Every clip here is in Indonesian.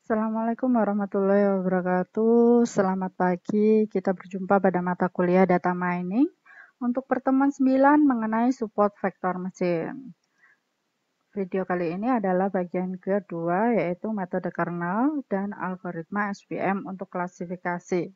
Assalamualaikum warahmatullahi wabarakatuh. Selamat pagi. Kita berjumpa pada mata kuliah Data Mining untuk pertemuan 9 mengenai support vektor mesin. Video kali ini adalah bagian kedua, yaitu metode kernel dan algoritma SVM untuk klasifikasi.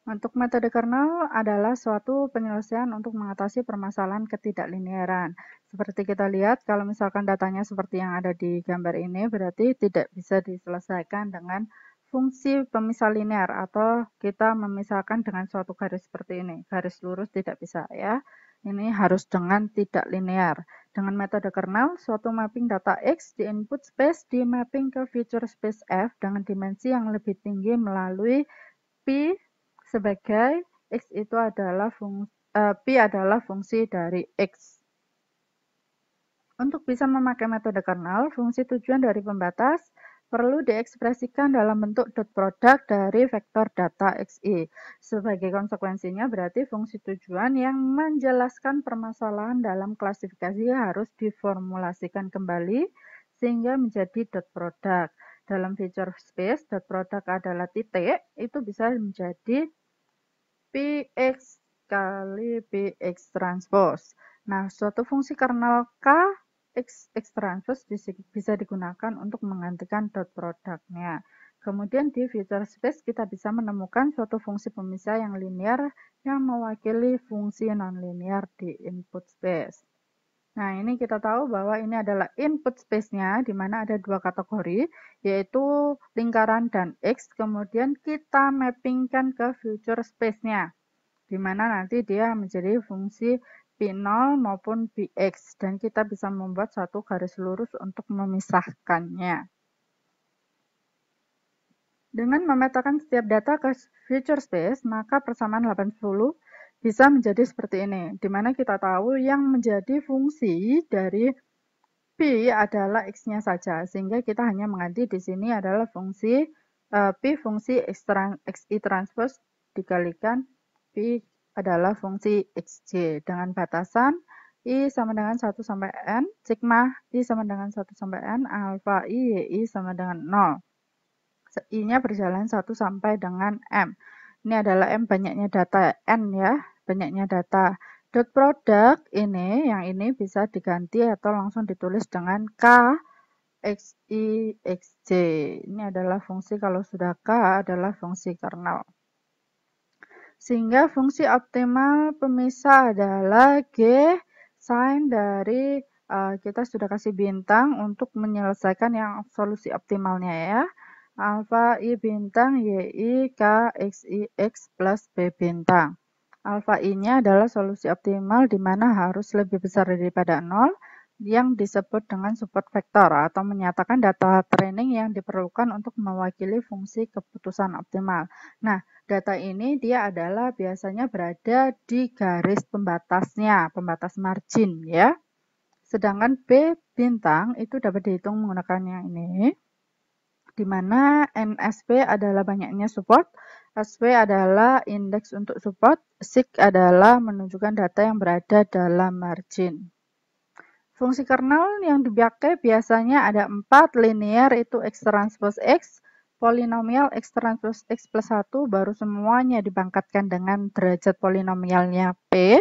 Untuk metode kernel adalah suatu penyelesaian untuk mengatasi permasalahan ketidaklinearan. Seperti kita lihat, kalau misalkan datanya seperti yang ada di gambar ini, berarti tidak bisa diselesaikan dengan fungsi pemisah linear atau kita memisahkan dengan suatu garis seperti ini. Garis lurus tidak bisa ya. Ini harus dengan tidak linear. Dengan metode kernel, suatu mapping data X di input space di mapping ke future space F dengan dimensi yang lebih tinggi melalui P sebagai X itu adalah P adalah fungsi dari X. Untuk bisa memakai metode kernel, fungsi tujuan dari pembatas perlu diekspresikan dalam bentuk dot product dari vektor data XI. Sebagai konsekuensinya berarti fungsi tujuan yang menjelaskan permasalahan dalam klasifikasi harus diformulasikan kembali sehingga menjadi dot product. Dalam feature space, dot product adalah titik, itu bisa menjadi Px kali Px transpose. Nah, suatu fungsi kernel K X transpose bisa digunakan untuk menggantikan dot produknya. Kemudian di feature space kita bisa menemukan suatu fungsi pemisah yang linear yang mewakili fungsi nonlinear di input space. Nah, ini kita tahu bahwa ini adalah input space-nya, di mana ada dua kategori, yaitu lingkaran dan X, kemudian kita mappingkan ke future space-nya, di mana nanti dia menjadi fungsi P0 maupun Px, dan kita bisa membuat satu garis lurus untuk memisahkannya. Dengan memetakan setiap data ke future space, maka persamaan 80 bisa menjadi seperti ini, di mana kita tahu yang menjadi fungsi dari P adalah X-nya saja, sehingga kita hanya mengganti di sini adalah fungsi P fungsi XI transpose dikalikan P adalah fungsi XJ dengan batasan I sama dengan 1 sampai N, sigma I sama dengan 1 sampai N, alfa I, YI sama dengan 0. I-nya berjalan 1 sampai dengan M. Ini adalah M banyaknya data, N ya, banyaknya data. Dot product ini, yang ini bisa diganti atau langsung ditulis dengan K, XI, XJ. Ini adalah fungsi kalau sudah K adalah fungsi kernel. Sehingga fungsi optimal pemisah adalah G sin dari kita sudah kasih bintang untuk menyelesaikan yang solusi optimalnya ya. Alfa I bintang YI K XI X plus B bintang. Alfa I-nya adalah solusi optimal di mana harus lebih besar daripada 0 yang disebut dengan support vektor atau menyatakan data training yang diperlukan untuk mewakili fungsi keputusan optimal. Nah, data ini dia adalah biasanya berada di garis pembatasnya, pembatas margin ya. Sedangkan B bintang itu dapat dihitung menggunakan yang ini, di mana NSP adalah banyaknya support, SP adalah indeks untuk support, SIG adalah menunjukkan data yang berada dalam margin. Fungsi kernel yang dipakai biasanya ada 4, linear itu X transpose X, polinomial X transpose X plus 1, baru semuanya dipangkatkan dengan derajat polinomialnya P.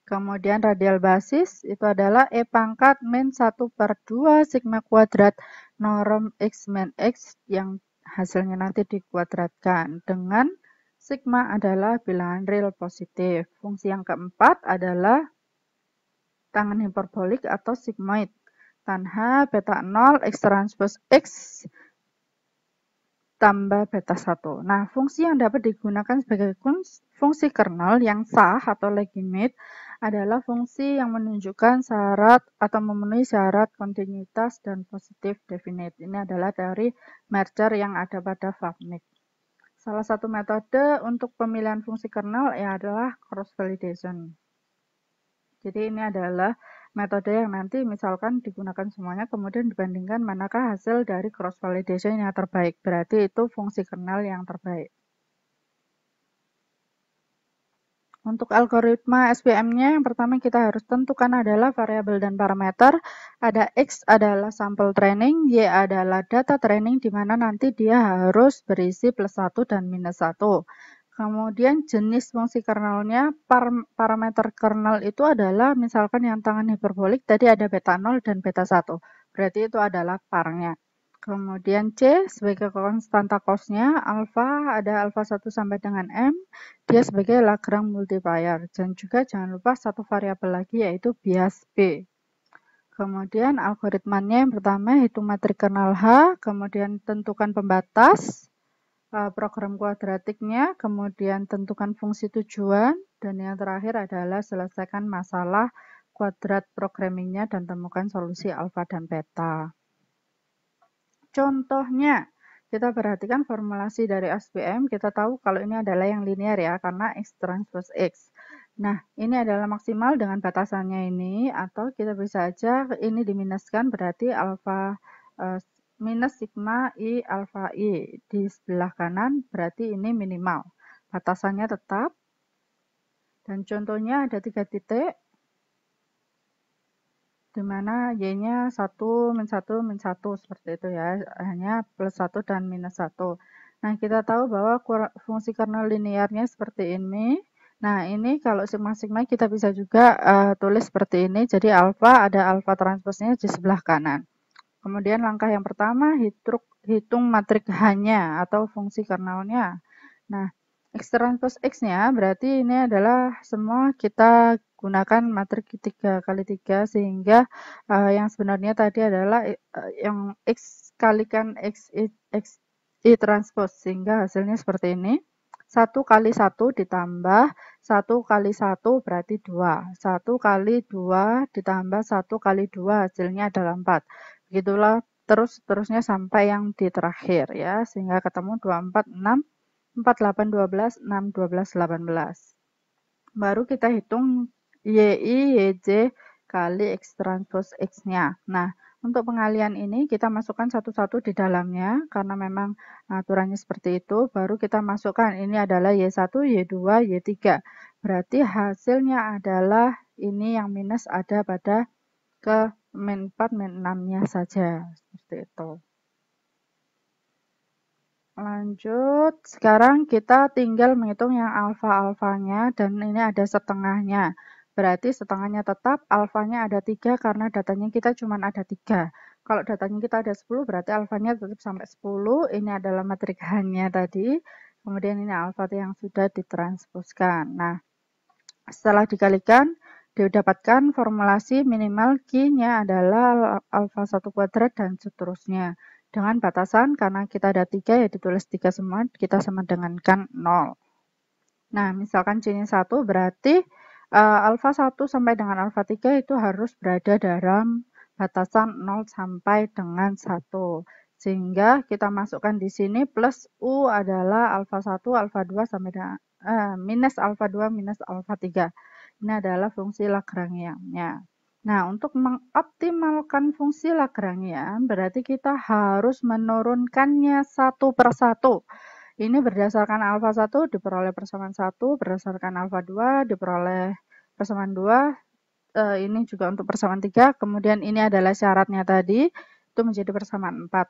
Kemudian radial basis itu adalah E pangkat min 1 per 2 sigma kuadrat norm X min X yang hasilnya nanti dikuadratkan dengan sigma adalah bilangan real positif. Fungsi yang keempat adalah tangan hiperbolik atau sigmoid. Tan H beta 0 X transpose X tambah beta 1. Nah, fungsi yang dapat digunakan sebagai fungsi kernel yang sah atau legitimate adalah fungsi yang menunjukkan syarat atau memenuhi syarat kontinuitas dan positif definite. Ini adalah dari merger yang ada pada FAPMIC. Salah satu metode untuk pemilihan fungsi kernel adalah cross validation. Jadi ini adalah metode yang nanti misalkan digunakan semuanya, kemudian dibandingkan manakah hasil dari cross validation yang terbaik. Berarti itu fungsi kernel yang terbaik. Untuk algoritma SPM-nya, yang pertama kita harus tentukan adalah variabel dan parameter. Ada X adalah sampel training, Y adalah data training, di mana nanti dia harus berisi +1 dan -1. Kemudian jenis fungsi kernelnya, parameter kernel itu adalah misalkan yang tangan hiperbolik, tadi ada beta 0 dan beta 1. Berarti itu adalah parnya. Kemudian C sebagai konstanta cos-nya, alfa ada alfa 1 sampai dengan M, dia sebagai Lagrange multiplier. Dan juga jangan lupa satu variabel lagi yaitu bias B. Kemudian algoritmanya yang pertama hitung matrik kernel H, kemudian tentukan pembatas, program kuadratiknya, kemudian tentukan fungsi tujuan, dan yang terakhir adalah selesaikan masalah kuadrat programmingnya dan temukan solusi alfa dan beta. Contohnya, kita perhatikan formulasi dari SPM, kita tahu kalau ini adalah yang linear ya, karena X transpose X. Nah, ini adalah maksimal dengan batasannya ini, atau kita bisa aja ini diminuskan, berarti alfa minus sigma I alfa I. Di sebelah kanan, berarti ini minimal. Batasannya tetap, dan contohnya ada 3 titik, di mana Y-nya 1, min 1, min 1, seperti itu ya, hanya +1 dan -1. Nah, kita tahu bahwa fungsi kernel linearnya seperti ini. Nah, ini kalau sigma-sigma kita bisa juga tulis seperti ini, jadi alfa ada alfa transposnya di sebelah kanan. Kemudian langkah yang pertama, hitung matrik H-nya atau fungsi kernelnya. Nah, X transpose X-nya berarti ini adalah semua kita gunakan matrik 3 kali 3 sehingga yang sebenarnya tadi adalah yang X kalikan X I transpose sehingga hasilnya seperti ini. 1 kali 1 ditambah 1 kali 1 berarti 2. 1 kali 2 ditambah 1 kali 2 hasilnya adalah 4. Begitulah terusnya sampai yang di terakhir ya, sehingga ketemu 2, 4, 6. 4, 8, 12, 6, 12, 18. Baru kita hitung YI, YJ kali X transpose X-nya. Nah, untuk pengalian ini kita masukkan satu-satu di dalamnya, karena memang aturannya seperti itu. Baru kita masukkan, ini adalah Y1, Y2, Y3. Berarti hasilnya adalah ini yang minus ada pada ke min 4, min 6-nya saja. Seperti itu. Lanjut, sekarang kita tinggal menghitung yang alfa-alfanya dan ini ada setengahnya. Berarti setengahnya tetap, alfanya ada 3 karena datanya kita cuma ada 3. Kalau datanya kita ada 10 berarti alfanya tetap sampai 10. Ini adalah matrik H-nya tadi. Kemudian ini alfa yang sudah ditransposkan. Nah, setelah dikalikan, didapatkan formulasi minimal Q-nya adalah alfa 1 kuadrat dan seterusnya. Dengan batasan, karena kita ada 3, ya ditulis 3 semua, kita sama dengankan 0. Nah, misalkan C-nya 1, berarti alfa 1 sampai dengan alfa 3 itu harus berada dalam batasan 0 sampai dengan 1. Sehingga kita masukkan di sini plus U adalah alfa 1, alfa 2 sampai dengan minus alfa 2, minus alfa 3. Ini adalah fungsi Lagrangian-nya. Nah, untuk mengoptimalkan fungsi Lagrangian, berarti kita harus menurunkannya satu per satu. Ini berdasarkan alfa 1 diperoleh persamaan 1, berdasarkan alfa 2 diperoleh persamaan 2, ini juga untuk persamaan 3, kemudian ini adalah syaratnya tadi, itu menjadi persamaan 4.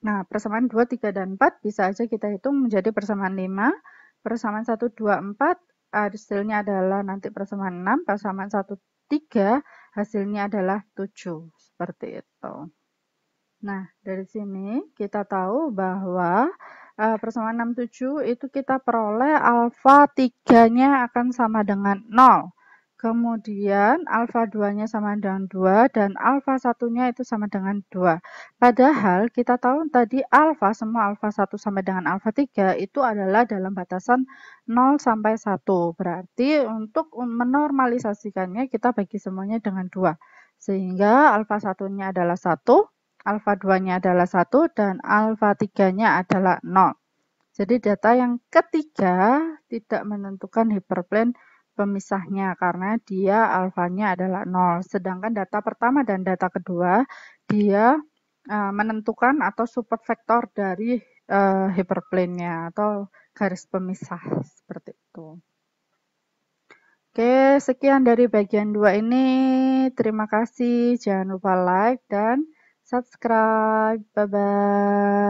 Nah, persamaan 2, 3, dan 4 bisa aja kita hitung menjadi persamaan 5, persamaan 1, 2, 4, hasilnya adalah nanti persamaan 6, persamaan 1, 3, hasilnya adalah 7. Seperti itu. Nah, dari sini kita tahu bahwa persamaan 6, 7 itu kita peroleh alfa 3-nya akan sama dengan 0. Kemudian alfa 2-nya sama dengan 2 dan alfa 1-nya itu sama dengan 2. Padahal kita tahu tadi alfa, semua alfa 1 sampai dengan alfa 3 itu adalah dalam batasan 0 sampai 1. Berarti untuk menormalisasikannya kita bagi semuanya dengan 2. Sehingga alfa 1-nya adalah 1, alfa 2-nya adalah 1, dan alfa 3-nya adalah 0. Jadi data yang ketiga tidak menentukan hyperplane pemisahnya karena dia alfanya adalah 0. Sedangkan data pertama dan data kedua dia menentukan atau support vektor dari hyperplane-nya atau garis pemisah seperti itu. Oke, sekian dari bagian 2 ini. Terima kasih. Jangan lupa like dan subscribe. Bye-bye.